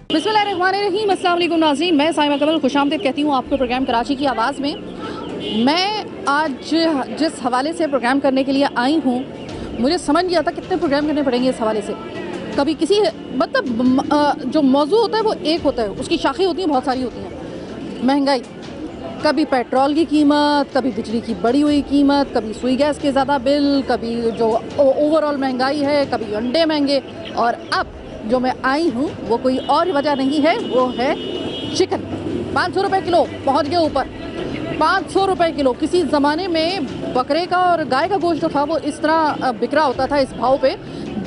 बिस्मिल्लाहिर्रहमानिर्रहीम, अस्सलाम वालेकुम नाज़रीन। मैं साइमा कमल खुशामदीद कहती हूँ आपके प्रोग्राम कराची की आवाज़ में। मैं आज जिस हवाले से प्रोग्राम करने के लिए आई हूँ, मुझे समझ नहीं आता कितने प्रोग्राम करने पड़ेंगे इस हवाले से। कभी किसी मतलब जो मौजू होता है वो एक होता है, उसकी शाखें होती हैं, बहुत सारी होती हैं। महंगाई, कभी पेट्रोल की कीमत, कभी बिजली की बढ़ी हुई कीमत, कभी सुई गैस के ज़्यादा बिल, कभी जो ओवरऑल महंगाई है, कभी अंडे महंगे। और अब जो मैं आई हूँ वो कोई और वजह नहीं है, वो है चिकन। 500 रुपये किलो पहुँच गए ऊपर। 500 रुपये किलो। किसी ज़माने में बकरे का और गाय का गोश्त जो था वो इस तरह बिक रहा होता था इस भाव पे,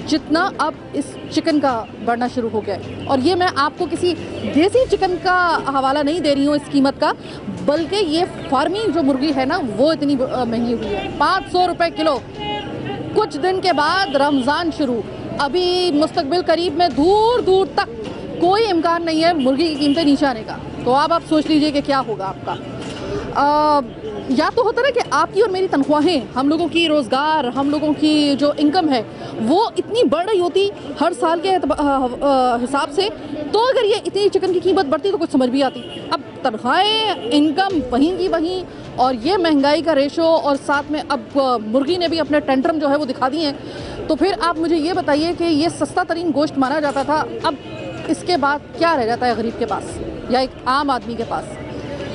जितना अब इस चिकन का बढ़ना शुरू हो गया है। और ये मैं आपको किसी देसी चिकन का हवाला नहीं दे रही हूँ इस कीमत का, बल्कि ये फार्मिंग जो मुर्गी है ना वो इतनी महंगी हुई है। 500 रुपये किलो। कुछ दिन के बाद रमज़ान शुरू, अभी मुस्तकबिल करीब में दूर दूर तक कोई इम्कान नहीं है मुर्गी की कीमतें नीचे आने का। तो अब आप सोच लीजिए कि क्या होगा आपका। या तो होता ना कि आपकी और मेरी तनख्वाहें, हम लोगों की रोज़गार, हम लोगों की जो इनकम है वो इतनी बढ़ रही होती हर साल के हिसाब से, तो अगर ये इतनी चिकन की कीमत बढ़ती तो कुछ समझ भी आती। अब तनख्वाहें, इनकम वहीं की वहीं, और ये महंगाई का रेशो, और साथ में अब मुर्गी ने भी अपने टेंट्रम जो है वो दिखा दिए हैं। तो फिर आप मुझे ये बताइए कि ये सस्ता तरीन गोश्त माना जाता था, अब इसके बाद क्या रह जाता है गरीब के पास या एक आम आदमी के पास?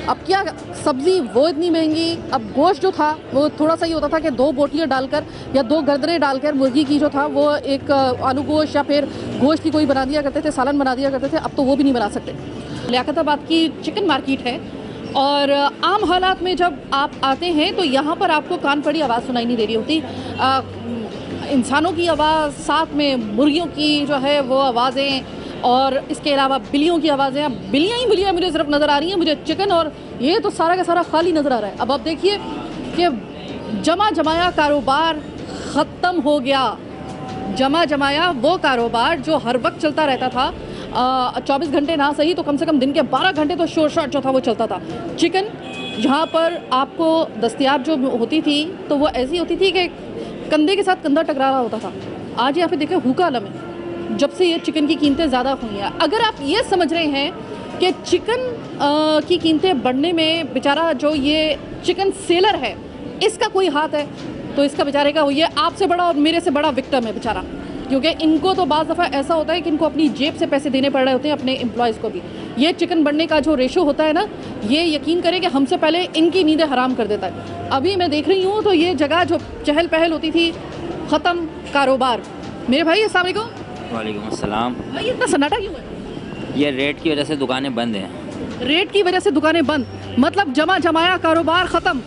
अब क्या सब्ज़ी वो इतनी महंगी। अब गोश्त जो था वो थोड़ा सा ही होता था कि 2 बोटियाँ डालकर या 2 गर्दनें डालकर मुर्गी की जो था वो एक आलू गोश्त या फिर गोश्त की कोई बना दिया करते थे, सालन बना दिया करते थे। अब तो वो भी नहीं बना सकते। लियाकताबाद की चिकन मार्केट है, और आम हालात में जब आप आते हैं तो यहाँ पर आपको कान पड़ी आवाज़ सुनाई नहीं दे रही होती। इंसानों की आवाज़, साथ में मुर्गियों की जो है वो आवाज़ें, और इसके अलावा बिल्लियों की आवाज़ें। अब बिल्लियाँ ही बिल्लियाँ मुझे सिर्फ नज़र आ रही हैं, मुझे चिकन और ये तो सारा का सारा खाली नज़र आ रहा है। अब आप देखिए कि जमा जमाया कारोबार ख़त्म हो गया। जमा जमाया वो कारोबार जो हर वक्त चलता रहता था, 24 घंटे ना सही तो कम से कम दिन के 12 घंटे तो शोर शॉट जो था वो चलता था। चिकन जहाँ पर आपको दस्तयाब जो होती थी तो वो ऐसी होती थी कि कंधे के साथ कंधा टकरा रहा होता था। आज यहाँ पे देखें हुक्का आलम है जब से ये चिकन की कीमतें ज़्यादा हुई हैं। अगर आप ये समझ रहे हैं कि चिकन की कीमतें बढ़ने में बेचारा जो ये चिकन सेलर है इसका कोई हाथ है, तो इसका बेचारे का ये आपसे बड़ा और मेरे से बड़ा विक्टिम है बेचारा। क्योंकि इनको तो बाज़ दफ़ा ऐसा होता है कि इनको अपनी जेब से पैसे देने पड़ रहे होते हैं अपने एम्प्लॉयज़ को भी। ये चिकन बढ़ने का जो रेशो होता है ना, ये यकीन करें कि हमसे पहले इनकी नींदें हराम कर देता है। अभी मैं देख रही हूँ तो ये जगह जो चहल पहल होती थी, ख़त्म कारोबार। मेरे भाई अस्सलाम वालेकुम। वालेकुम अस्सलाम। भाई इतना सन्नाटा क्यों है? ये रेट की वजह से दुकानें बंद हैं। रेट की वजह से दुकानें बंद, मतलब जमा जमाया कारोबार ख़त्म।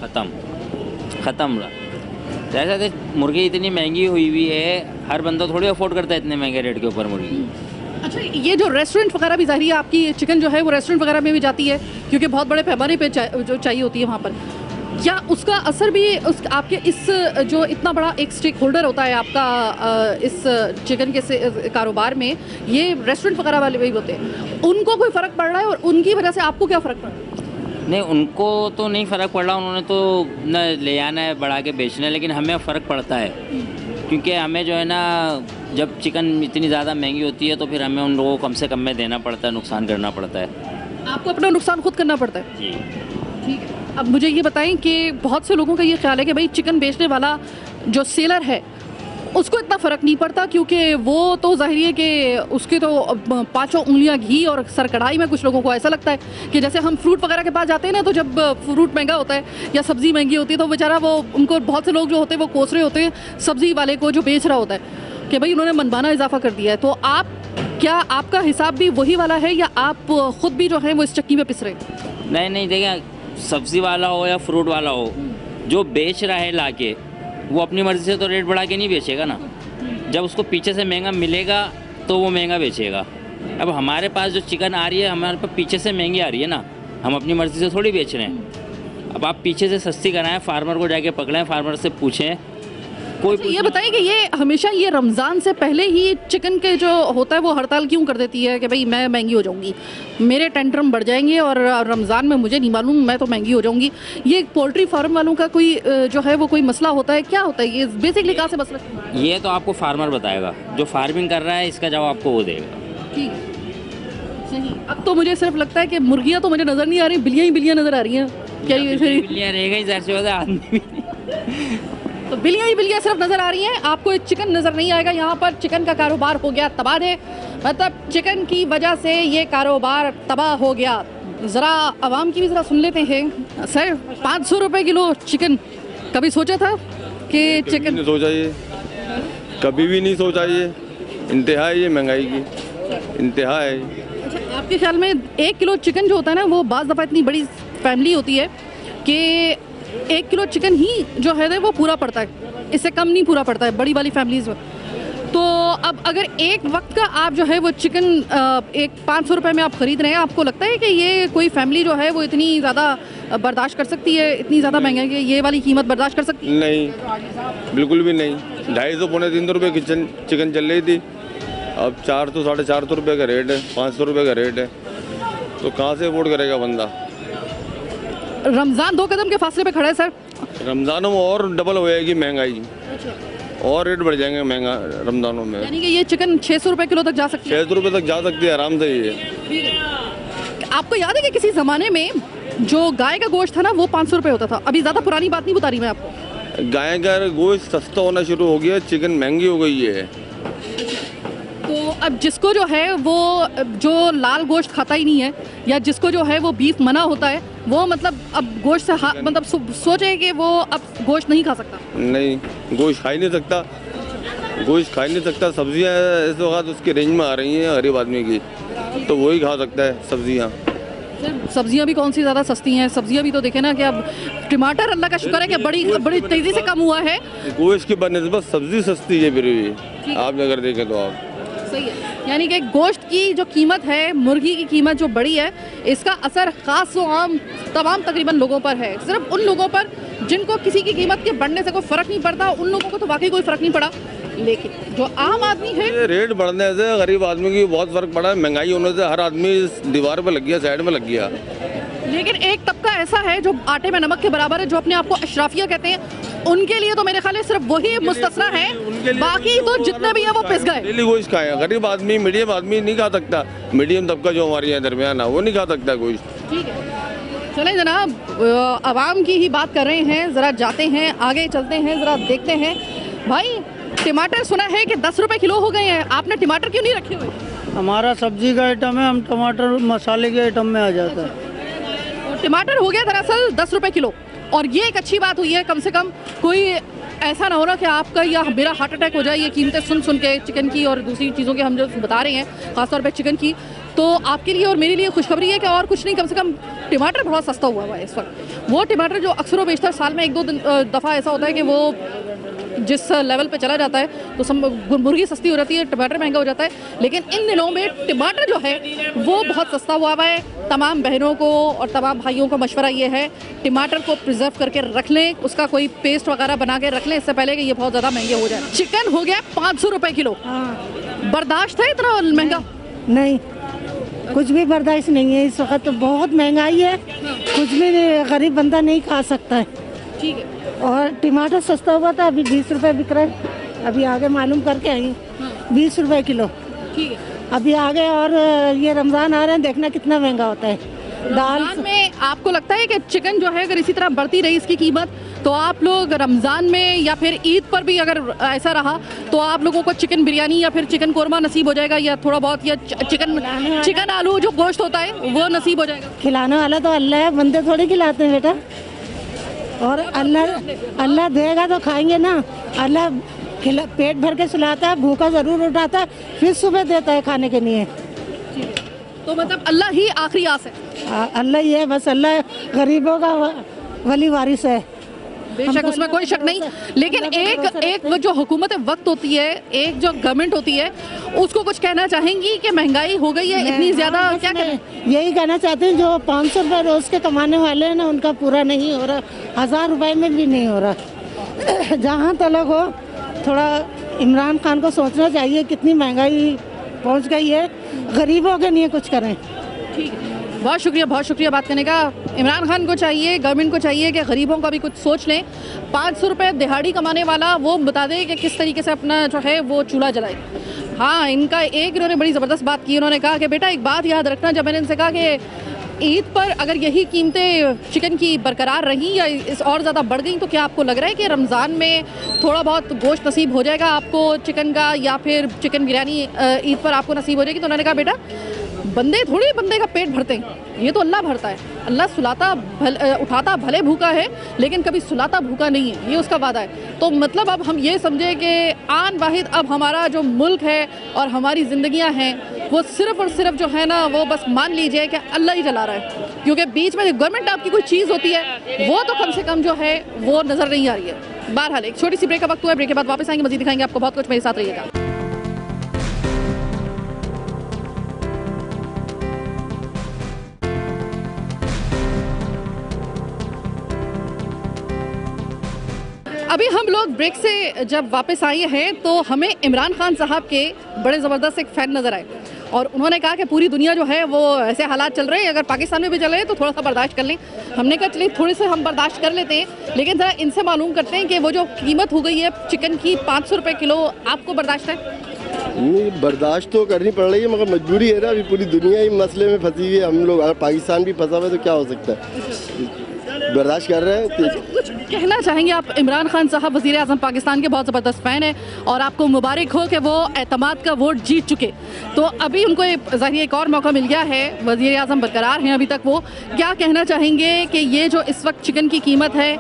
जैसे मुर्गी इतनी महंगी हुई है, हर बंदा थोड़ी अफोर्ड करता है इतने महंगे रेट के ऊपर मुर्गी। अच्छा, ये जो रेस्टोरेंट वगैरह भी ज़ाहिर है आपकी चिकन जो है वो रेस्टोरेंट वगैरह में भी जाती है, क्योंकि बहुत बड़े पैमाने पे जो चाहिए होती है वहाँ पर। क्या उसका असर भी उस आपके इस जो इतना बड़ा एक स्टेक होल्डर होता है आपका इस चिकन के कारोबार में, ये रेस्टोरेंट वगैरह वाले भी होते हैं, उनको कोई फ़र्क पड़ रहा है? और उनकी वजह से आपको क्या फ़र्क पड़ रहा है? नहीं, उनको तो नहीं फ़र्क पड़ रहा, उन्होंने तो न ले आना है बढ़ा के बेचना है, लेकिन हमें फ़र्क पड़ता है। क्योंकि हमें जो है ना, जब चिकन इतनी ज़्यादा महंगी होती है तो फिर हमें उन लोगों को कम से कम में देना पड़ता है, नुकसान करना पड़ता है। आपको अपना नुकसान खुद करना पड़ता है? जी ठीक है। अब मुझे ये बताएं कि बहुत से लोगों का ये ख्याल है कि भाई चिकन बेचने वाला जो सेलर है उसको इतना फ़र्क नहीं पड़ता, क्योंकि वो तो ज़ाहिर है कि उसके तो 5 उंगलियां घी और सर कढ़ाई में। कुछ लोगों को ऐसा लगता है कि जैसे हम फ्रूट वगैरह के पास जाते हैं ना, तो जब फ्रूट महंगा होता है या सब्ज़ी महंगी होती है तो बेचारा वो उनको बहुत से लोग जो होते हैं वो कोस रहे होते हैं सब्ज़ी वाले को जो बेच रहा होता है कि भाई उन्होंने मनमाना इजाफा कर दिया है। तो आप क्या, आपका हिसाब भी वही वाला है या आप ख़ुद भी जो है वो इस चक्की में पिस रहे हैं? नहीं, देखिए, सब्ज़ी वाला हो या फ्रूट वाला हो, जो बेच रहा है लाके, वो अपनी मर्ज़ी से तो रेट बढ़ा के नहीं बेचेगा ना। जब उसको पीछे से महंगा मिलेगा तो वो महंगा बेचेगा। अब हमारे पास जो चिकन आ रही है, हमारे पास पीछे से महंगी आ रही है ना, हम अपनी मर्ज़ी से थोड़ी बेच रहे हैं। अब आप पीछे से सस्ती कराएं, फार्मर को जाके पकड़ें, फार्मर से पूछें। कोई ये बताइए कि ये हमेशा ये रमज़ान से पहले ही चिकन के जो होता है वो हड़ताल क्यों कर देती है कि भाई मैं महंगी हो जाऊंगी, मेरे टेंट्रम बढ़ जाएंगे और रमज़ान में मुझे नहीं मालूम, मैं तो महंगी हो जाऊंगी। ये पोल्ट्री फार्म वालों का कोई जो है वो कोई मसला होता है, क्या होता है ये बेसिकली कहाँ से मसला? ये तो आपको फार्मर बताएगा, जो फार्मिंग कर रहा है इसका जवाब आपको वो देगा। ठीक। सही। अब तो मुझे सिर्फ लगता है कि मुर्गियाँ तो मुझे नज़र नहीं आ रही, बिल्लियाँ ही बिल्लियाँ नज़र आ रही हैं। क्या ये सही? बिल्लियाँ रहेगा ही, ज़ाहिर सी बात है, आदमी भी नहीं। तो बिल्लियाँ ही बिल्लियाँ सिर्फ नज़र आ रही हैं, आपको चिकन नज़र नहीं आएगा। यहाँ पर चिकन का कारोबार हो गया तबाह है, मतलब चिकन की वजह से ये कारोबार तबाह हो गया। ज़रा आवाम की भी ज़रा सुन लेते हैं। सर 500 रुपये किलो चिकन, कभी सोचा था कि चिकन? नहीं सोचा ये, कभी भी नहीं सोचा ये। इंतहा है ये महंगाई की, इंतहा है। अच्छा, आपके ख्याल में 1 किलो चिकन जो होता है ना, वो बाज़ दफ़ा इतनी बड़ी फैमिली होती है कि 1 किलो चिकन ही जो है वो पूरा पड़ता है, इससे कम नहीं पूरा पड़ता है बड़ी वाली फैमिलीज़ में। तो अब अगर एक वक्त का आप जो है वो चिकन एक 500 रुपये में आप ख़रीद रहे हैं, आपको लगता है कि ये कोई फैमिली जो है वो इतनी ज़्यादा बर्दाश्त कर सकती है, इतनी ज़्यादा महंगाई की ये वाली कीमत बर्दाश्त कर सकती है? नहीं, बिल्कुल भी नहीं। 250 पौने 300 रुपये की चिकन चल रही थी, अब 400 साढ़े 400 रुपये का रेट है, 500 रुपये का रेट है, तो कहाँ से अफोर्ड करेगा बंदा। रमज़ान 2 कदम के फासले पे खड़ा है सर। रमज़ानों में और डबल हो जाएगी महंगाई, और रेट बढ़ जाएंगे महंगा रमज़ानों में। यानी कि ये चिकन 600 रुपये किलो तक जा सकती है? 600 रुपये तक जा सकती है आराम से ये। आपको याद है कि किसी ज़माने में जो गाय का गोश्त था ना वो 500 रुपये होता था? अभी ज़्यादा पुरानी बात नहीं बता रही मैं आपको। गाय का गोश्त सस्ता होना शुरू हो गया, चिकन महंगी हो गई है। तो अब जिसको जो है वो जो लाल गोश्त खाता ही नहीं है, या जिसको जो है वो बीफ मना होता है, वो मतलब अब गोश्त से मतलब सोचे कि वो अब गोश्त नहीं खा सकता। नहीं, गोश्त खा ही नहीं सकता, गोश्त खा ही नहीं सकता। सब्जियां इस वक्त उसकी रेंज में आ रही हैं गरीब आदमी की, तो वही खा सकता है सब्जियां। सब्जियां भी कौन सी ज़्यादा सस्ती हैं? सब्जियां भी तो देखें ना कि अब टमाटर अल्लाह का शुक्र है कि बड़ी तेज़ी से कम हुआ है। गोश्त की बनस्बत सब्जी सस्ती है फिर भी, आप अगर देखें तो। आप सही है, यानी कि गोश्त की जो कीमत है, मुर्गी की कीमत जो बढ़ी है, इसका असर ख़ास व आम तमाम तकरीबन लोगों पर है। सिर्फ उन लोगों पर जिनको किसी की कीमत के बढ़ने से कोई फ़र्क नहीं पड़ता, उन लोगों को तो वाकई कोई फ़र्क नहीं पड़ा, लेकिन जो आम आदमी है, रेट बढ़ने से गरीब आदमी की बहुत फ़र्क पड़ा है। महंगाई होने से हर आदमी दीवार पर लग गया, साइड में लग गया। लेकिन एक तबका ऐसा है जो आटे में नमक के बराबर है, जो अपने आप को अशराफिया कहते हैं, उनके लिए तो मेरे ख्याल सिर्फ वही मुस्तस्ना है, बाकी तो जितने भी है वो पिस गए। डेली गोश्त खाए, गरीब आदमी मीडियम आदमी नहीं खा सकता। मीडियम तबका जो हमारे यहाँ दरमियान है वो नहीं खा सकता गोश्त। ठीक है, चलें जनाब, आवाम की ही बात कर रहे हैं, ज़रा जाते हैं आगे, चलते हैं, ज़रा देखते हैं। भाई टमाटर सुना है कि 10 रुपये किलो हो गए हैं, आपने टमाटर क्यों नहीं रखे हुए? हमारा सब्जी का आइटम है, हम टमाटर मसाले के आइटम में आ जाता है। टमाटर हो गया दरअसल 10 रुपये किलो, और ये एक अच्छी बात हुई है, कम से कम कोई ऐसा ना हो ना कि आपका या मेरा हार्ट अटैक हो जाए ये कीमतें सुन के, चिकन की और दूसरी चीज़ों के हम जो बता रहे हैं, ख़ासतौर पे चिकन की। तो आपके लिए और मेरे लिए खुशखबरी है कि और कुछ नहीं, कम से कम टमाटर बहुत सस्ता हुआ है इस वक्त। वो टमाटर जो अक्सर व बेशतर साल में 1-2 दफ़ा ऐसा होता है कि वो जिस लेवल पे चला जाता है तो सब मुर्गी सस्ती हो जाती है, टमाटर महंगा हो जाता है, लेकिन इन दिनों में टमाटर जो है वो बहुत सस्ता हुआ है। तमाम बहनों को और तमाम भाइयों को मशवरा ये है, टमाटर को प्रिजर्व करके रख लें, उसका कोई पेस्ट वगैरह बना के रख लें, इससे पहले कि ये बहुत ज़्यादा महंगे हो जाए। चिकन हो गया 500 रुपये किलो, बर्दाश्त है इतना महंगा? नहीं, कुछ भी बर्दाश्त नहीं है इस वक्त, तो बहुत महंगाई है, कुछ भी गरीब बंदा नहीं खा सकता है। ठीक है, और टमाटर सस्ता हुआ था, अभी 20 रुपये बिक रहा है, अभी आगे मालूम करके आई, 20 रुपये किलो। ठीक है, अभी आगे और ये रमज़ान आ रहे हैं, देखना कितना महंगा होता है। दाल रमज़ान में आपको लगता है कि चिकन जो है अगर इसी तरह बढ़ती रही इसकी कीमत, तो आप लोग रमज़ान में या फिर ईद पर भी अगर ऐसा रहा तो आप लोगों को चिकन बिरयानी या फिर चिकन कोरमा नसीब हो जाएगा, या थोड़ा बहुत, या चिकन आलू जो गोश्त होता है वो नसीब हो जाएगा? खिलाने वाला तो अल्लाह है, बंदे थोड़ी खिलाते हैं बेटा, और अल्लाह देगा तो खाएंगे ना। अल्लाह पेट भर के सुलाता है, भूखा ज़रूर उठाता है, फिर सुबह देता है खाने के लिए। तो मतलब अल्लाह ही आखिरी आस है? अल्लाह ही है, बस अल्लाह गरीबों का वली वारिस है। बेशक, उसमें कोई शक नहीं, लेकिन एक जो हुकूमत वक्त होती है, एक जो गवर्नमेंट होती है, उसको कुछ कहना चाहेंगी कि महंगाई हो गई है इतनी ज़्यादा? क्या यही कहना चाहते हैं, जो 500 रुपये रोज़ के कमाने वाले हैं ना, उनका पूरा नहीं हो रहा, 1000 रुपये में भी नहीं हो रहा। जहाँ तलक हो, थोड़ा इमरान खान को सोचना चाहिए, कितनी महंगाई पहुँच गई है, गरीबों के लिए कुछ करें। ठीक है, बहुत शुक्रिया बात करने का। इमरान खान को चाहिए, गवर्नमेंट को चाहिए कि गरीबों का भी कुछ सोच लें। 500 रुपये दिहाड़ी कमाने वाला वो बता दे कि किस तरीके से अपना जो है वो चूल्हा जलाए। हाँ, इनका एक इन्होंने बड़ी ज़बरदस्त बात की। उन्होंने कहा कि बेटा एक बात याद रखना, जब मैंने इनसे कहा कि ईद पर अगर यही कीमतें चिकन की बरकरार रहीं या इस और ज़्यादा बढ़ गई तो क्या आपको लग रहा है कि रमज़ान में थोड़ा बहुत गोश्त नसीब हो जाएगा आपको चिकन का, या फिर चिकन बिरयानी ईद पर आपको नसीब हो जाएगी? तो उन्होंने कहा बेटा बंदे का पेट भरते हैं, ये तो अल्लाह भरता है। अल्लाह उठाता भले भूखा है लेकिन कभी सुलाता भूखा नहीं है, ये उसका वादा है। तो मतलब अब हम ये समझे कि आन वाहिद अब हमारा जो मुल्क है और हमारी ज़िंदगियां हैं वो सिर्फ़ और सिर्फ जो है ना, वो बस मान लीजिए कि अल्लाह ही चला रहा है, क्योंकि बीच में गवर्नमेंट आपकी कोई चीज़ होती है वो तो कम से कम जो है वो नज़र नहीं आ रही है। बहरहाल एक छोटी सी ब्रेक का वक्त हुआ है, ब्रेक के बाद वापस आएंगे, मज़ीद दिखाएंगे आपको बहुत कुछ। मेरे साथ रहिएगा। अभी हम लोग ब्रेक से जब वापस आए हैं तो हमें इमरान खान साहब के बड़े ज़बरदस्त एक फ़ैन नज़र आए और उन्होंने कहा कि पूरी दुनिया जो है वो ऐसे हालात चल रहे हैं, अगर पाकिस्तान में भी चल रहे हैं तो थोड़ा सा बर्दाश्त कर लें। हमने कहा चलिए थोड़े से हम बर्दाश्त कर लेते हैं, लेकिन ज़रा इनसे मालूम करते हैं कि वो जो कीमत हो गई है चिकन की 500 रुपये किलो, आपको बर्दाश्त है? नहीं, बर्दाश्त तो करनी पड़ रही है मगर मजबूरी है ना, अभी पूरी दुनिया ही मसले में फंसी हुई है। हम लोग अगर पाकिस्तान भी फंसा हुआ है तो क्या हो सकता है, बर्दाश्त कर रहे हैं। कुछ कहना चाहेंगे आप? इमरान खान साहब वज़ीर आज़म पाकिस्तान के बहुत ज़बरदस्त फ़ैन है और आपको मुबारक हो कि वो एतमाद का वोट जीत चुके, तो अभी उनको ज़ाहिर एक और मौका मिल गया है, वज़ीर आज़म बरकरार हैं अभी तक। वो क्या कहना चाहेंगे कि ये जो इस वक्त चिकन की कीमत है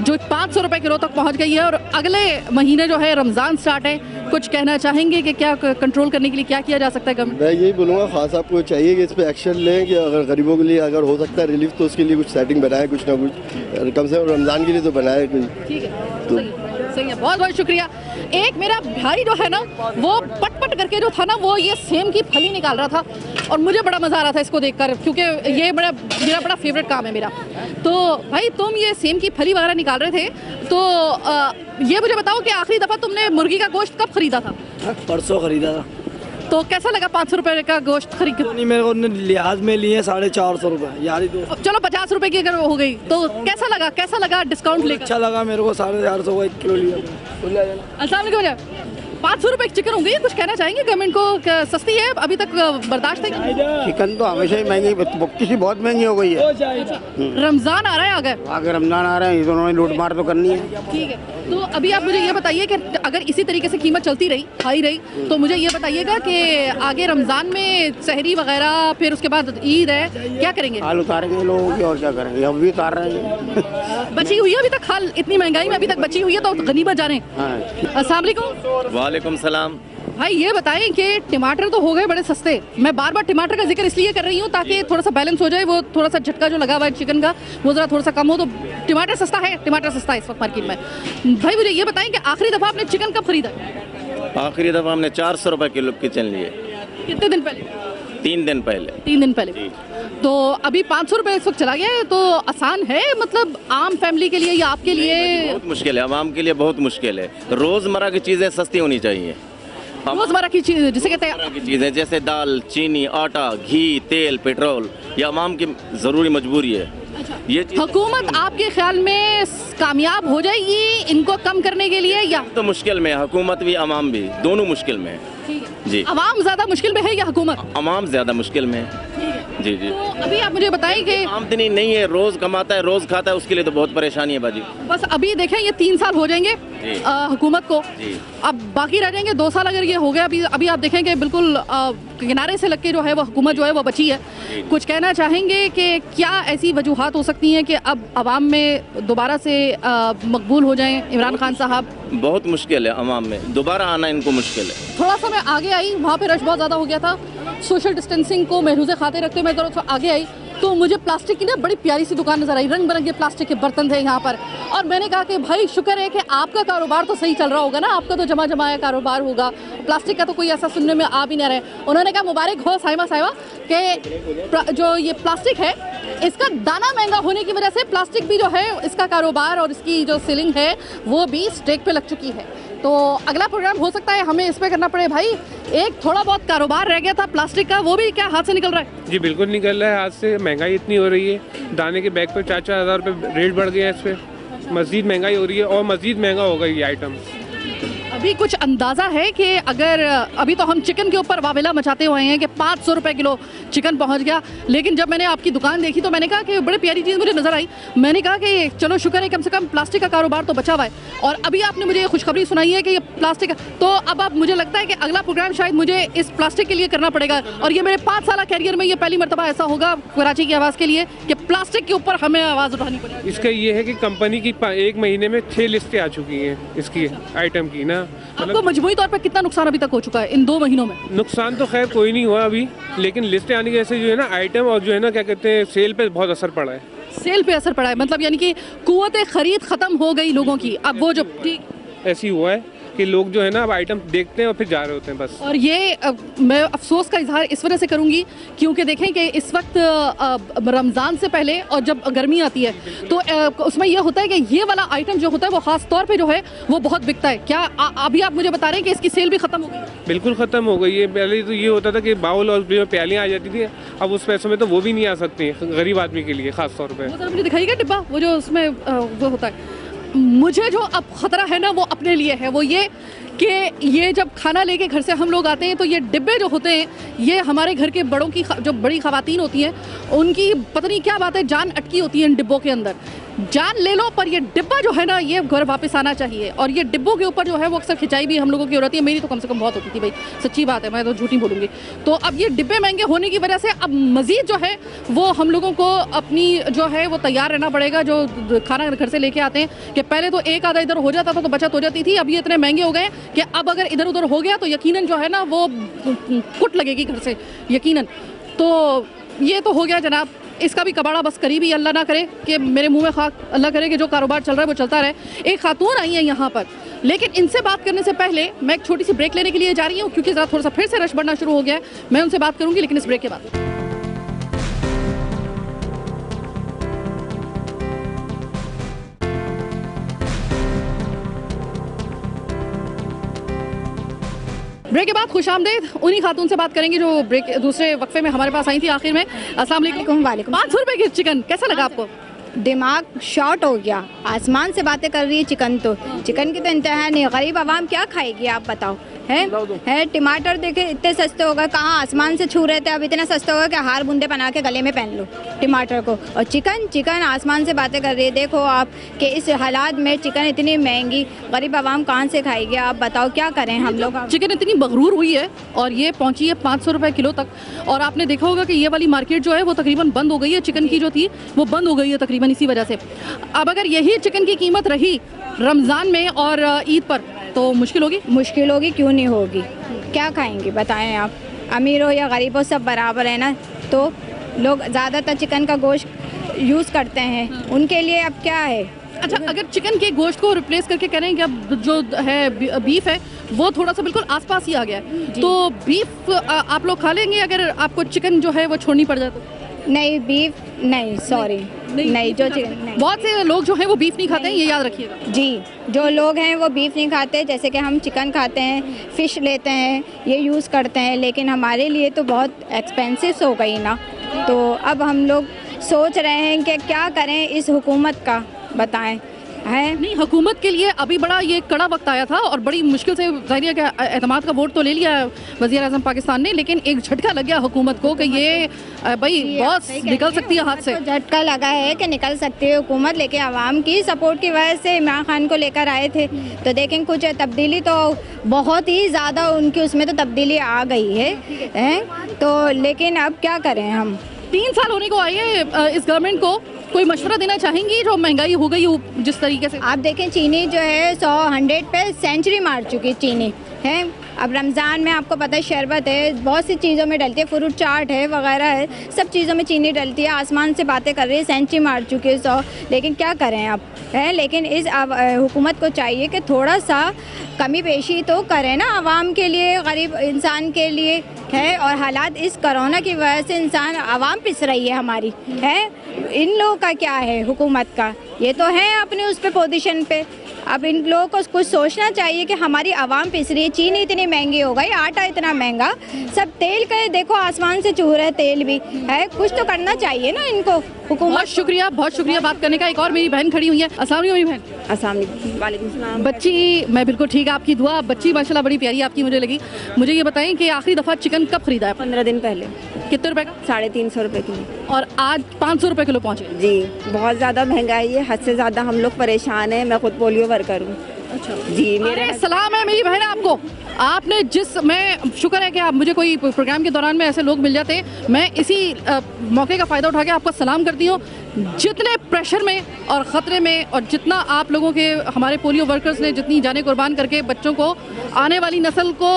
जो 500 रुपये किलो तक पहुँच गई है और अगले महीने जो है रमज़ान स्टार्ट है, कुछ कहना चाहेंगे कि क्या कंट्रोल करने के लिए क्या किया जा सकता है गवर्नमेंट? मैं यही बोलूँगा खान साहब को चाहिए कि इस पर एक्शन लें कि अगर गरीबों के लिए अगर हो सकता है रिलीफ तो उसके लिए कुछ सेटिंग बनाए, कुछ ना कुछ कम से कम रमज़ान के लिए तो बनाए कोई। ठीक है, तो सही है, बहुत बहुत शुक्रिया। एक मेरा भाई जो है ना वो पट करके जो था ना वो ये सेम की फली निकाल रहा था और मुझे बड़ा मज़ा आ रहा था इसको देखकर, क्योंकि ये मेरा बड़ा फेवरेट काम है मेरा। तो भाई तुम ये सेम की फली वगैरह निकाल रहे थे, तो ये मुझे बताओ कि आखिरी दफ़ा तुमने मुर्गी का गोश्त कब खरीदा था? परसों खरीदा था। तो कैसा लगा 500 रुपये का गोश्त खरीद? नहीं, मेरे को लिहाज में लिए 450 रुपये यार दोस्त। चलो 50 रुपये की अगर हो गई तो कैसा लगा डिस्काउंट लेकर? अच्छा लगा मेरे को, 450 का 1 किलो लिया। अस्सलाम वालेकुम। 500 रुपये की चिकन हो गई, कुछ कहना चाहेंगे गवर्नमेंट को? सस्ती है अभी तक बर्दाश्त है? चिकन तो हमेशा ही महंगी, किसी बहुत महंगी हो गई है। रमज़ान आ रहा है, अगर रमज़ान आ रहा है तो उन्होंने लूट मार तो करनी है। ठीक है, तो अभी आप मुझे ये बताइए कि अगर इसी तरीके से कीमत चलती रही, हाई रही, तो मुझे ये बताइएगा कि आगे रमज़ान में सहरी वगैरह, फिर उसके बाद ईद है, क्या करेंगे? हाल उतारेंगे लोगों की और क्या करेंगे, अब भी उतार रहे हैं। बची हुई है अभी तक हाल, इतनी महंगाई में अभी तक बची हुई है तो गनीमत जा रहे हैं। अस्सलाम वालेकुम। वालेकुम सलाम। भाई ये बताएं कि टमाटर तो हो गए बड़े सस्ते, मैं बार बार टमाटर का जिक्र इसलिए कर रही हूँ ताकि थोड़ा सा बैलेंस हो जाए, वो थोड़ा सा झटका जो लगा हुआ है चिकन का वो ज़रा थोड़ा सा कम हो। तो टमाटर सस्ता है इस वक्त मार्केट में। भाई मुझे ये बताएं कि आखिरी दफ़ा आपने चिकन कब खरीदा? आखिरी दफ़ा हमने 400 रुपये किलो किचन लिए। कितने दिन पहले? 3 दिन पहले। 3 दिन पहले। तो अभी 500 रुपये इस वक्त चला गया है, तो आसान है मतलब आम फैमिली के लिए या आपके लिए? बहुत मुश्किल है, आवाम के लिए बहुत मुश्किल है। रोज़मर्रा की चीज़ें सस्ती होनी चाहिए। रोज़मर्रा की चीज़ जिसे कहते हैं की चीज़ें जैसे दाल, चीनी, आटा, घी, तेल, पेट्रोल, ये आवाम की ज़रूरी मजबूरी है। ये हुकूमत आपके ख्याल में कामयाब हो जाएगी इनको कम करने के लिए या? तो मुश्किल में, हुकूमत भी आवाम भी दोनों मुश्किल में है। जी, आवाम ज़्यादा मुश्किल में है या हुकूमत? आवाम ज़्यादा मुश्किल में है। जी जी। तो अभी आप मुझे बताएं कि आमदनी नहीं है, रोज़ कमाता है रोज़ खाता है, उसके लिए तो बहुत परेशानी है बाजी। बस अभी देखें ये 3 साल हो जाएंगे हुकूमत को, अब बाकी रह जाएंगे 2 साल अगर ये हो गया। अभी आप देखें कि बिल्कुल किनारे से लग के जो है वो हुकूमत जो है वो बची है। कुछ कहना चाहेंगे कि क्या ऐसी वजूहात हो सकती हैं कि अब आवाम में दोबारा से मकबूल हो जाएं इमरान खान साहब? बहुत मुश्किल है आवाम में, दोबारा आना इनको मुश्किल है। थोड़ा सा मैं आगे आई, वहाँ पे रश बहुत ज़्यादा हो गया था, सोशल डिस्टेंसिंग को महरूज़े खाते रखते मैं थोड़ा सा आगे आई तो मुझे प्लास्टिक की ना बड़ी प्यारी सी दुकान नजर आई, रंग बिरंगे प्लास्टिक के बर्तन थे यहाँ पर। और मैंने कहा कि भाई शुक्र है कि आपका कारोबार तो सही चल रहा होगा ना, आपका तो जमा जमाया कारोबार होगा, प्लास्टिक का तो कोई ऐसा सुनने में आ भी नहीं रहा। उन्होंने कहा मुबारक हो साहिबा कि जो ये प्लास्टिक है इसका दाना महंगा होने की वजह से प्लास्टिक भी जो है इसका कारोबार और इसकी जो सेलिंग है वो भी स्टेक पे लग चुकी है। तो अगला प्रोग्राम हो सकता है हमें इस पे करना पड़े। भाई एक थोड़ा बहुत कारोबार रह गया था प्लास्टिक का, वो भी क्या हाथ से निकल रहा है? जी बिल्कुल निकल रहा है हाथ से, महंगाई इतनी हो रही है, दाने के बैग पर 4-4 हज़ार रुपये रेट बढ़ गया है, इस पर मज़ीद महंगाई हो रही है और मज़ीद महंगा होगा ये आइटम। अभी कुछ अंदाज़ा है कि अगर अभी तो हम चिकन के ऊपर वावेला मचाते हुए हैं कि 500 रुपये किलो चिकन पहुंच गया, लेकिन जब मैंने आपकी दुकान देखी तो मैंने कहा कि बड़ी प्यारी चीज़ मुझे नज़र आई। मैंने कहा कि चलो शुक्र है कम से कम प्लास्टिक का कारोबार तो बचा हुआ है, और अभी आपने मुझे ये खुशखबरी सुनाई है कि ये प्लास्टिक, तो अब मुझे लगता है कि अगला प्रोग्राम शायद मुझे इस प्लास्टिक के लिए करना पड़ेगा, और ये मेरे 5 साल कैरियर में ये पहली मरतबा ऐसा होगा कराची की आवाज़ के लिए कि प्लास्टिक के ऊपर हमें आवाज़ उठानी पड़ेगी। इसका ये है कि कंपनी की 1 महीने में 6 लिस्टें आ चुकी हैं इसकी आइटम की ना। आपको मजमूई तौर पर कितना नुकसान अभी तक हो चुका है इन 2 महीनों में? नुकसान तो खैर कोई नहीं हुआ अभी, लेकिन लिस्टें आने की वजह से जो है ना आइटम और जो है ना क्या कहते हैं सेल पे बहुत असर पड़ा है। सेल पे असर पड़ा है, मतलब यानी कि कुव्वत खरीद खत्म हो गई लोगों की। अब वो जो ठीक ऐसी हुआ है कि लोग जो है ना अब आइटम देखते हैं और फिर जा रहे होते हैं बस। और ये मैं अफसोस का इजहार इस वजह से करूंगी क्योंकि देखें कि इस वक्त रमज़ान से पहले और जब गर्मी आती है तो उसमें यह होता है कि ये वाला आइटम जो होता है वो ख़ास तौर पे जो है वो बहुत बिकता है। क्या अभी आप मुझे बता रहे हैं कि इसकी सेल भी ख़त्म हो गई? बिल्कुल ख़त्म हो गई है। पहले तो ये होता था कि बाउल और प्यालियाँ आ जाती थी, अब उस पैसों में तो वो भी नहीं आ सकती गरीब आदमी के लिए ख़ास तौर पर। मुझे दिखाइएगा डिब्बा वो जो उसमें वो होता है। मुझे जो अब ख़तरा है ना वो अपने लिए है, वो ये कि ये जब खाना लेके घर से हम लोग आते हैं तो ये डिब्बे जो होते हैं ये हमारे घर के बड़ों की जो बड़ी ख़वातीन होती हैं उनकी पता नहीं क्या बात है जान अटकी होती है इन डिब्बों के अंदर। जान ले लो पर ये डिब्बा जो है ना ये घर वापस आना चाहिए, और ये डिब्बों के ऊपर जो है वो अक्सर खिंचाई भी हम लोगों की होती है। मेरी तो कम से कम बहुत होती थी भाई, सच्ची बात है, मैं तो झूठी बोलूँगी। तो अब ये डिब्बे महंगे होने की वजह से अब मज़ीद जो है वो हम लोगों को अपनी जो है वो तैयार रहना पड़ेगा। जो खाना घर से लेके आते हैं कि पहले तो एक आधा इधर हो जाता था तो बचत हो जाती थी, अब ये इतने महंगे हो गए कि अब अगर इधर उधर हो गया तो यकीनन जो है ना वो कुट लगेगी घर से यकीनन। तो ये तो हो गया जनाब, इसका भी कबाड़ा बस करीबी अल्लाह ना करे कि मेरे मुंह में खाक, अल्लाह करे कि जो कारोबार चल रहा है वो चलता रहे। एक खातून आई है यहाँ पर, लेकिन इनसे बात करने से पहले मैं एक छोटी सी ब्रेक लेने के लिए जा रही हूँ क्योंकि ज़रा थोड़ा सा फिर से रश बढ़ना शुरू हो गया है। मैं उनसे बात करूँगी लेकिन इस ब्रेक के बाद। ब्रेक के बाद खुशामदीद उन्हीं खातून से बात करेंगे जो ब्रेक दूसरे वक्फे में हमारे पास आई थी आखिर में। अस्सलाम वालेकुम। वालेकुम। 500 रुपये की चिकन कैसा लगा आपको? दिमाग शॉर्ट हो गया, आसमान से बातें कर रही है चिकन तो। चिकन की तो इंतहा नहीं, गरीब आवाम क्या खाएगी आप बताओ। है टमाटर देखे इतने सस्ते हो गए, कहाँ आसमान से छू रहे थे अब इतना सस्ते हो गए कि हार बूंदे बना के गले में पहन लो टमाटर को। और चिकन आसमान से बातें कर रही है। देखो आप कि इस हालात में चिकन इतनी महंगी गरीब आवाम कहाँ से खाएगी आप बताओ, क्या करें हम लोग। चिकन इतनी मगरूर हुई है और ये पहुंची है 500 रुपये किलो तक, और आपने देखा होगा कि ये वाली मार्केट जो है वो तकरीबन बंद हो गई है। चिकन की जो थी वो बंद हो गई है तकरीबन इसी वजह से। अब अगर यही चिकन की कीमत रही रमज़ान में और ईद पर तो मुश्किल होगी। क्यों नहीं होगी, क्या खाएंगे बताएं आप। अमीर हो या गरीब हो सब बराबर है ना। तो लोग ज़्यादातर चिकन का गोश्त यूज़ करते हैं, उनके लिए अब क्या है। अच्छा, अगर चिकन के गोश्त को रिप्लेस करके करें कि अब जो है बीफ है वो थोड़ा सा बिल्कुल आसपास ही आ गया है, तो बीफ आप लोग खा लेंगे अगर आपको चिकन जो है वो छोड़नी पड़ जाए तो? नहीं बीफ नहीं, सॉरी नहीं जो चिकन नहीं। बहुत से लोग जो हैं वो बीफ नहीं खाते हैं, ये याद रखिएगा जी। जो लोग हैं वो बीफ नहीं खाते, जैसे कि हम चिकन खाते हैं, फ़िश लेते हैं, ये यूज़ करते हैं, लेकिन हमारे लिए तो बहुत एक्सपेंसिव हो गई ना। तो अब हम लोग सोच रहे हैं कि क्या करें इस हुकूमत का, बताएं है। नहीं, हुकूमत के लिए अभी बड़ा ये कड़ा वक्त आया था और बड़ी मुश्किल से ज़ाहिर है कि एतमाद का वोट तो ले लिया वज़ीर आज़म पाकिस्तान ने, लेकिन एक झटका लग गया हुकूमत को कि ये भाई बहुत निकल सकती है हाथ से। झटका लगा है कि निकल सकती है हुकूमत, लेकिन आवाम की सपोर्ट की वजह से इमरान खान को लेकर आए थे। तो देखें कुछ तब्दीली तो बहुत ही ज़्यादा उनकी उसमें तो तब्दीली आ गई है तो लेकिन अब क्या करें हम। 3 साल होने को आई है इस गवर्नमेंट को, कोई मशवरा देना चाहेंगी जो महंगाई हो गई जिस तरीके से? आप देखें चीनी जो है 100 पे सेंचुरी मार चुकी चीनी है। अब रमज़ान में आपको पता है शरबत है, बहुत सी चीज़ों में डलती है, फ्रूट चाट है वगैरह है, सब चीज़ों में चीनी डलती है। आसमान से बातें कर रही है, सेंचुरी मार चुकी है 100, लेकिन क्या करें अब है। लेकिन इस हुकूमत को चाहिए कि थोड़ा सा कमी पेशी तो करें ना आवाम के लिए, गरीब इंसान के लिए है। और हालात इस कोरोना की वजह से इंसान आवाम पिस रही है हमारी है। इन लोगों का क्या है हुकूमत का, ये तो है अपने उस पे पोजीशन पे। अब इन लोगों को कुछ सोचना चाहिए कि हमारी आवाम पिस रही है। चीनी इतनी महंगी हो गई, आटा इतना महंगा, सब तेल का देखो आसमान से चूह रहा है, तेल भी है, कुछ तो करना चाहिए ना इनको हुकूमत। बहुत शुक्रिया बात करने का। एक और मेरी बहन खड़ी हुई है। अस्सलाम वालेकुम मेरी बहन। अस्सलाम वालेकुम सलाम। बच्ची, मैं बिल्कुल ठीक, आपकी दुआ। बच्ची माशाल्लाह बड़ी प्यारी आपकी मुझे लगी। मुझे ये बताएं कि आखिरी दफ़ा चिकन कब खरीदा है? 15 दिन पहले। कितने रुपए का? 350 रुपये किलो। और आज 500 रुपए किलो पहुँचे। जी, बहुत ज़्यादा महंगाई है, हद से ज़्यादा हम लोग परेशान हैं। मैं खुद पोलियो वर्कर हूँ। अच्छा जी, मेरे सलाम है मेरी बहन आपको। आपने मैं शुक्र है कि आप मुझे कोई प्रोग्राम के दौरान में ऐसे लोग मिल जाते हैं। मैं इसी मौके का फ़ायदा उठा के आपको सलाम करती हूँ। जितने प्रेशर में और ख़तरे में और जितना आप लोगों के हमारे पोलियो वर्कर्स ने जितनी जानें कुर्बान करके बच्चों को, आने वाली नस्ल को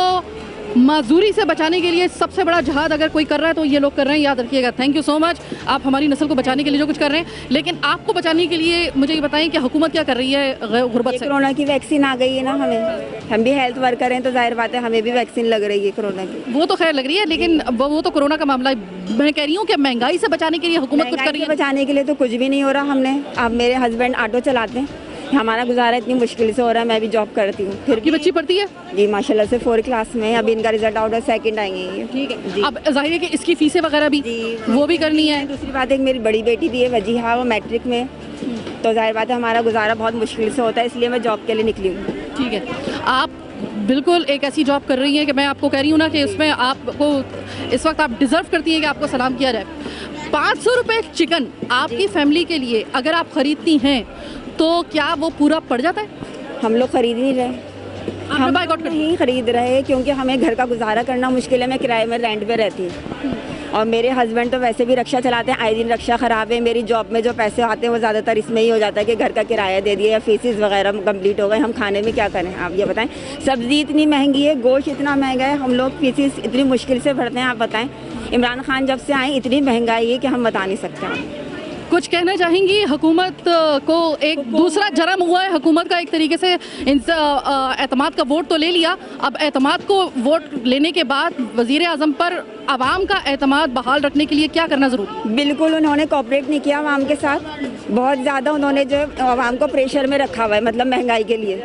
माजूरी से बचाने के लिए सबसे बड़ा जहाद अगर कोई कर रहा है तो ये लोग कर रहे हैं, याद रखिएगा। थैंक यू सो मच, आप हमारी नस्ल को बचाने के लिए जो कुछ कर रहे हैं। लेकिन आपको बचाने के लिए मुझे ये बताएं कि हुकूमत क्या कर रही है गुर्बत से? कोरोना की वैक्सीन आ गई है ना, हम भी हेल्थ वर्कर हैं तो जाहिर बात है हमें भी वैक्सीन लग रही है कोरोना की। वो तो खैर लग रही है, लेकिन वो तो कोरोना का मामला है। मैं कह रही हूँ कि महंगाई से बचाने के लिए हुकूमत कुछ कर रही है? बचाने के लिए तो कुछ भी नहीं हो रहा। हमने, अब मेरे हस्बैंड ऑटो चलाते हैं, हमारा गुजारा इतनी मुश्किल से हो रहा है। मैं भी जॉब करती हूँ। फिर की बच्ची पढ़ती है? जी माशाल्लाह से 4 क्लास में, अभी इनका रिजल्ट आउट है, 2nd आएंगे। ठीक है। अब जाहिर है कि इसकी फीसें वगैरह भी वो भी करनी है। दूसरी बात है, मेरी बड़ी बेटी भी है वजीहा, वो मैट्रिक में, तो जाहिर बात है हमारा गुजारा बहुत मुश्किल से होता है, इसलिए मैं जॉब के लिए निकली हूँ। ठीक है, आप बिल्कुल एक ऐसी जॉब कर रही हैं कि मैं आपको कह रही हूँ ना कि उसमें आपको इस वक्त आप डिज़र्व करती हैं कि आपको सलाम किया जाए। 500 रुपये चिकन आपकी फैमिली के लिए अगर आप ख़रीदती हैं तो क्या वो पूरा पड़ जाता है? हम लोग खरीद नहीं रहे, हम नहीं खरीद रहे क्योंकि हमें घर का गुजारा करना मुश्किल है। मैं किराए में रेंट पे रहती हूँ और मेरे हस्बैंड तो वैसे भी रिक्शा चलाते हैं, आए दिन रिक्शा ख़राब है। मेरी जॉब में जो पैसे आते हैं वो ज़्यादातर इसमें ही हो जाता है कि घर का किराया दे दिया या फीसिस वगैरह कंप्लीट हो गए। हम खाने में क्या करें आप ये बताएं? सब्ज़ी इतनी महंगी है, गोश्त इतना महंगा है, हम लोग फीसिस इतनी मुश्किल से भरते हैं। आप बताएं, इमरान खान जब से आए इतनी महंगाई है कि हम बता नहीं सकते। आप कुछ कहना चाहेंगी? हुकूमत को एक दूसरा जरम हुआ है, हुकूमत का एक तरीके से एतमाद का वोट तो ले लिया। अब एतमाद को वोट लेने के बाद वज़ीर आज़म पर आवाम का एतमाद बहाल रखने के लिए क्या करना ज़रूरी? बिल्कुल उन्होंने कोऑपरेट नहीं किया आवाम के साथ, बहुत ज़्यादा उन्होंने जो आवाम को प्रेशर में रखा हुआ है। मतलब महंगाई के लिए,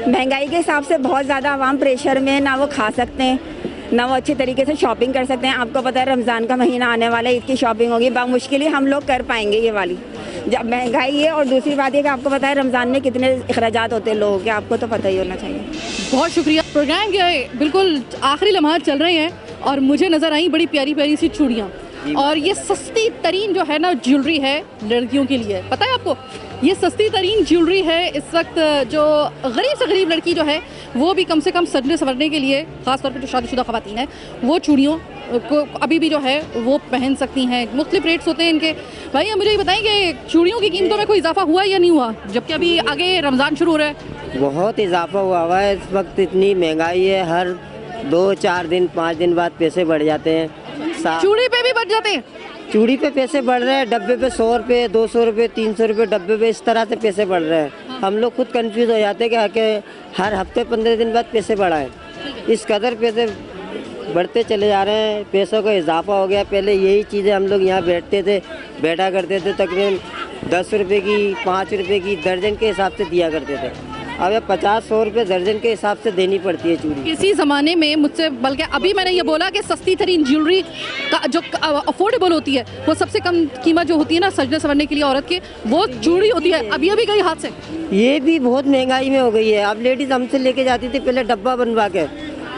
महंगाई के हिसाब से बहुत ज़्यादा आवाम प्रेशर में, ना वो खा सकते हैं ना वो अच्छे तरीके से शॉपिंग कर सकते हैं। आपको पता है रमज़ान का महीना आने वाला है, इसकी शॉपिंग होगी, मुश्किल ही हम लोग कर पाएंगे ये वाली, जब महंगाई है। और दूसरी बात है कि आपको पता है रमज़ान में कितने अखराजात होते हैं लोगों के, आपको तो पता ही होना चाहिए। बहुत शुक्रिया। प्रोग्राम के बिल्कुल आखिरी लम्हात चल रहे हैं और मुझे नज़र आई बड़ी प्यारी प्यारी सी चूड़ियाँ, और ये सस्ती तरीन जो है ना ज्वेलरी है लड़कियों के लिए। पता है आपको, ये सस्ती तरीन ज्वेलरी है इस वक्त। जो गरीब से गरीब लड़की जो है वो भी कम से कम सजने संवरने के लिए, ख़ासतौर पर जो शादीशुदा ख़वातीन हैं, वो चूड़ियों को अभी भी जो है वो पहन सकती हैं। मुख्तलिफ रेट्स होते हैं इनके। भाई मुझे ये बताएं कि चूड़ियों की कीमतों में कोई इजाफा हुआ या नहीं हुआ, जबकि अभी आगे रमज़ान शुरू हो रहा है? बहुत इजाफा हुआ है इस वक्त, इतनी महंगाई है, हर 2-4 दिन 5 दिन बाद पैसे बढ़ जाते हैं। चूड़ी पे भी बढ़ जाते हैं? चूड़ी पे पैसे बढ़ रहे हैं, डब्बे पे 100 रुपये, 200 रुपये, 300 रुपये डब्बे पे, इस तरह से पैसे बढ़ रहे हैं। हम लोग खुद कंफ्यूज हो जाते हैं कि हर हफ्ते 15 दिन बाद पैसे बढ़ाएं। इस कदर पैसे बढ़ते चले जा रहे हैं, पैसों का इजाफा हो गया। पहले यही चीज़ें हम लोग यहाँ बैठा करते थे, तकरीबन 10 रुपये की, 5 रुपये की दर्जन के हिसाब से दिया करते थे। अब 50-100 रुपये दर्जन के हिसाब से देनी पड़ती है चूड़ी। किसी ज़माने में मुझसे, बल्कि अभी मैंने ये बोला कि सस्ती तरीन ज्वेलरी का जो अफोर्डेबल होती है, वो सबसे कम कीमत जो होती है ना सजने संवरने के लिए औरत की, वो चूड़ी होती है। अभी अभी गई हाथ से, ये भी बहुत महंगाई में हो गई है। अब लेडीज़ हमसे लेके जाती थी पहले डब्बा बनवा के,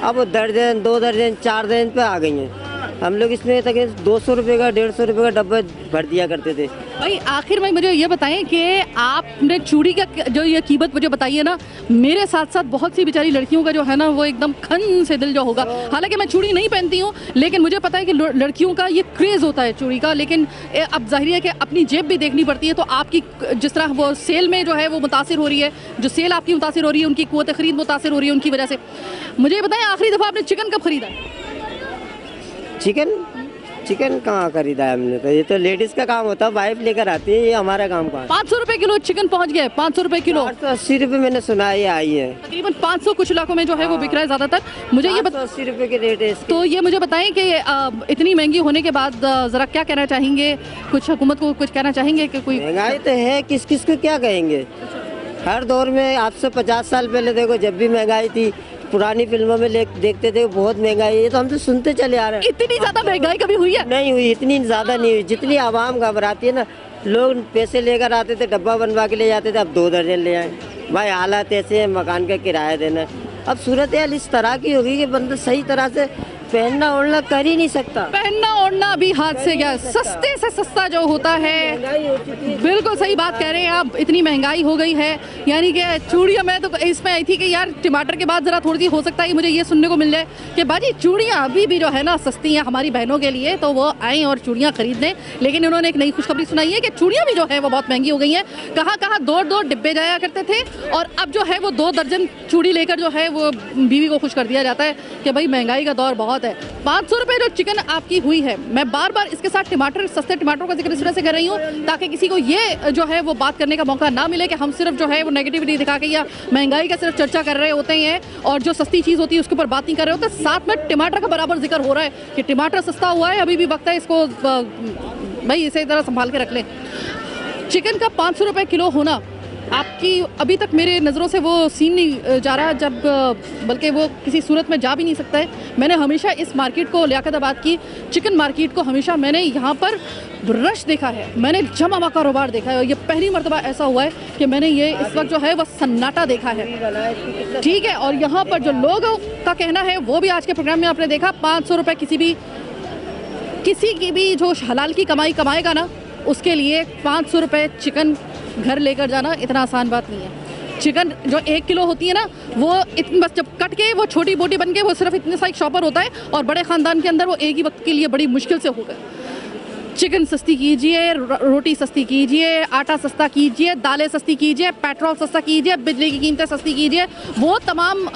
अब वो दर्जन, 2 दर्जन, 4 दर्जन पे आ गई हैं। हम लोग इसमें तक 200 रुपये का, 150 रुपये का डब्बा भर दिया करते थे। भाई आखिर में मुझे ये बताएं कि आपने चूड़ी का जो ये कीमत मुझे बताई है ना, मेरे साथ साथ बहुत सी बेचारी लड़कियों का जो है ना वो एकदम खन से दिल जो होगा। हालांकि मैं चूड़ी नहीं पहनती हूँ, लेकिन मुझे पता है कि लड़कियों का ये क्रेज़ होता है चूड़ी का। लेकिन अब जाहिर है कि अपनी जेब भी देखनी पड़ती है। तो आपकी जिस तरह वो सेल में जो है वो मुतासिर हो रही है, जो सेल आपकी मुतासिर हो रही है, उनकी क़ुव्वत ख़रीद मुतासिर हो रही है उनकी वजह से। मुझे बताएं आखिरी दफ़ा आपने चिकन कब ख़रीदा? चिकन कहाँ खरीदा है हमने, तो ये तो लेडीज़ का काम होता है, वाइफ लेकर आती है, ये हमारा काम कहाँ। 500 रुपये किलो चिकन पहुँच गया है, 500 रुपये किलो। 880 रुपये मैंने सुना है, ये आई है तकरीबन 500 कुछ इलाकों में जो है वो बिक रहा है ज़्यादातर। मुझे ये 80 रुपये के रेट है। तो ये मुझे बताएं कि इतनी महंगी होने के बाद ज़रा क्या कहना चाहेंगे, कुछ हुकूमत को कुछ कहना चाहेंगे कि कोई? महंगाई तो है, किस किस को क्या कहेंगे। हर दौर में, आपसे 50 साल पहले देखो जब भी महंगाई थी, पुरानी फिल्मों में देखते थे बहुत महंगाई है, तो हम तो सुनते चले आ रहे हैं। इतनी ज़्यादा महंगाई कभी हुई है? नहीं हुई, इतनी ज़्यादा नहीं हुई। जितनी आवाम घबराती है ना, लोग पैसे लेकर आते थे, डब्बा बनवा के ले जाते थे, अब 2 दर्जन ले आए। भाई हालात ऐसे हैं, मकान का किराया देना है। अब सूरत हाल इस तरह की होगी कि बंदा सही तरह से पहनना ओढ़ना कर ही नहीं सकता। पहनना ओढ़ना भी हाथ से गया। सस्ते से सस्ता जो होता है, बिल्कुल सही बात कह रहे हैं आप, इतनी महंगाई हो गई है। यानी कि चूड़ियाँ, मैं तो इसमें आई थी कि यार टमाटर के बाद ज़रा थोड़ी सी हो सकता है मुझे ये सुनने को मिल जाए कि बाजी चूड़ियाँ अभी भी जो है ना सस्ती हैं हमारी बहनों के लिए, तो वो आएँ और चूड़ियाँ खरीद लें। लेकिन उन्होंने एक नई खुशखबरी सुनाई है कि चूड़ियाँ भी जो है वो बहुत महंगी हो गई हैं। कहाँ कहाँ 2 डिब्बे जाया करते थे और अब जो है वो 2 दर्जन चूड़ी लेकर जो है वो बीवी को खुश कर दिया जाता है कि भाई महंगाई का दौर बहुत है। 500 रुपये जो चिकन आपकी हुई है, मैं बार बार इसके साथ टमाटर, सस्ते टमाटरों का जिक्र इस तरह से कर रही हूँ ताकि किसी को ये जो है वो बात करने का मौका ना मिले कि हम सिर्फ जो है वो नेगेटिविटी दिखा के या महंगाई का सिर्फ चर्चा कर रहे होते हैं और जो सस्ती चीज़ होती है उसके ऊपर बात नहीं कर रहे होते। साथ में टमाटर का बराबर जिक्र हो रहा है कि टमाटर सस्ता हुआ है, अभी भी वक्त है इसको भाई इसे तरह संभाल के रख लें। चिकन का 500 रुपये किलो होना आपकी अभी तक मेरे नज़रों से वो सीन नहीं जा रहा, जब बल्कि वो किसी सूरत में जा भी नहीं सकता है। मैंने हमेशा इस मार्केट को, लियाकताबाद की चिकन मार्केट को, हमेशा मैंने यहाँ पर रश देखा है, मैंने जमा हुआ कारोबार देखा है और ये पहली मर्तबा ऐसा हुआ है कि मैंने ये इस वक्त जो है वह सन्नाटा देखा है। ठीक है, और यहाँ पर जो लोगों का कहना है वो भी आज के प्रोग्राम में आपने देखा, 500 रुपये किसी की भी जो हलाल की कमाई कमाएगा ना, उसके लिए 500 रुपये चिकन घर लेकर जाना इतना आसान बात नहीं है। चिकन जो 1 किलो होती है ना, वो इतनी बस जब कट के वो छोटी बोटी बन के वो सिर्फ इतने सा एक शॉपर होता है और बड़े ख़ानदान के अंदर वो एक ही वक्त के लिए बड़ी मुश्किल से होगा। चिकन सस्ती कीजिए, रोटी सस्ती कीजिए, आटा सस्ता कीजिए, दालें सस्ती कीजिए, पेट्रोल सस्ता कीजिए, बिजली की कीमतें सस्ती कीजिए, वो तमाम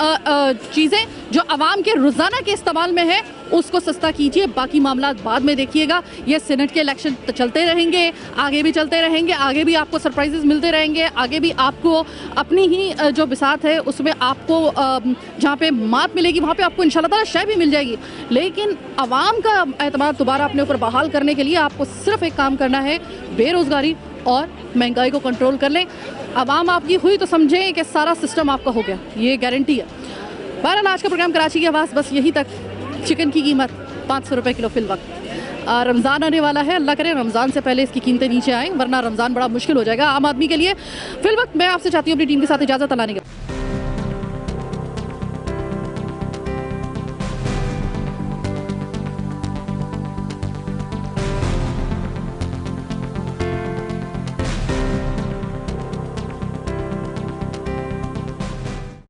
चीज़ें जो आवाम के रोज़ाना के इस्तेमाल में है उसको सस्ता कीजिए। बाकी मामला बाद में देखिएगा। ये सेनेट के इलेक्शन चलते रहेंगे, आगे भी चलते रहेंगे, आगे भी आपको सरप्राइजेस मिलते रहेंगे, आगे भी आपको अपनी ही जो बिसात है उसमें आपको जहाँ पे मात मिलेगी वहाँ पे आपको इंशाल्लाह ताला शय भी मिल जाएगी। लेकिन आवाम का एतमाद दोबारा अपने ऊपर बहाल करने के लिए आपको सिर्फ एक काम करना है, बेरोज़गारी और महंगाई को कंट्रोल कर लें। आवाम आपकी हुई तो समझें कि सारा सिस्टम आपका हो गया, ये गारंटी है। बहरहाल आज का प्रोग्राम कराची की आवाज़ बस यही तक। चिकन की कीमत 500 रुपये किलो फिल वक्त। रमज़ान आने वाला है, अल्लाह करे रमज़ान से पहले इसकी कीमतें नीचे आएँ, वरना रमज़ान बड़ा मुश्किल हो जाएगा आम आदमी के लिए। फिल वक्त मैं आपसे चाहती हूँ अपनी टीम के साथ इजाज़त लाने का।